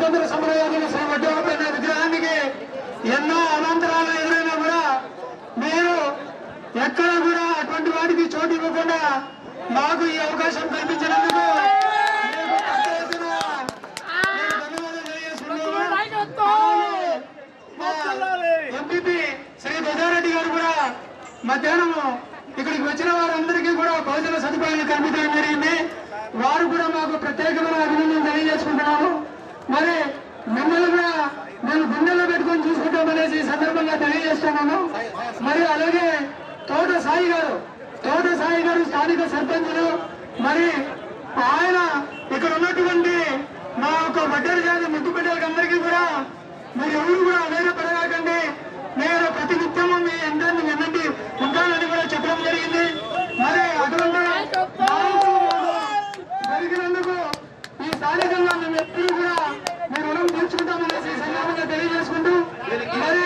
స్వతంత్ర సమరయోధులు శ్రీ వడ్డేపల్లి విగ్రహానికి ఎన్నో అనంతరాలు ఎదురైనా కూడా మీరు ఎక్కడ కూడా అటువంటి వాటికి చోటు ఇవ్వకుండా మాకు ఈ అవకాశం కల్పించినందుకు ఎంపీపీ శ్రీ ధ్వజారెడ్డి గారు కూడా మధ్యాహ్నం ఇక్కడికి వచ్చిన వారందరికీ కూడా భోజన సదుపాయాలు కల్పించడం జరిగింది. వారు కూడా మాకు ప్రత్యేకమైన అభినందనలు తెలియజేసుకుంటున్నాము. మరి మిమ్మల్ని కూడా మేము గుండెల్లో పెట్టుకొని చూసుకుంటామనేసి ఈ సందర్భంగా తెలియజేస్తున్నాను. మరి అలాగే తోట సాయి గారు స్థానిక సర్పంచులు, మరి ఆయన ఇక్కడ ఉన్నటువంటి మా యొక్క వడ్డేరు జాతి ముద్దు బిడ్డలకి అందరికీ కూడా మీరు ఎవరు కూడా అధైర్యపడకండి, నేను ప్రతి నిత్యము మీ అందరినీ వినండి ఉంటానని కూడా చెప్పడం జరిగింది. మరి అటువంటి జరిగినందుకు ఈ స్థానికంగా మేము ఎప్పుడు కూడా మీ రుణం తీర్చుకుంటామనేసి సందర్భంగా తెలియజేసుకుంటూ మరి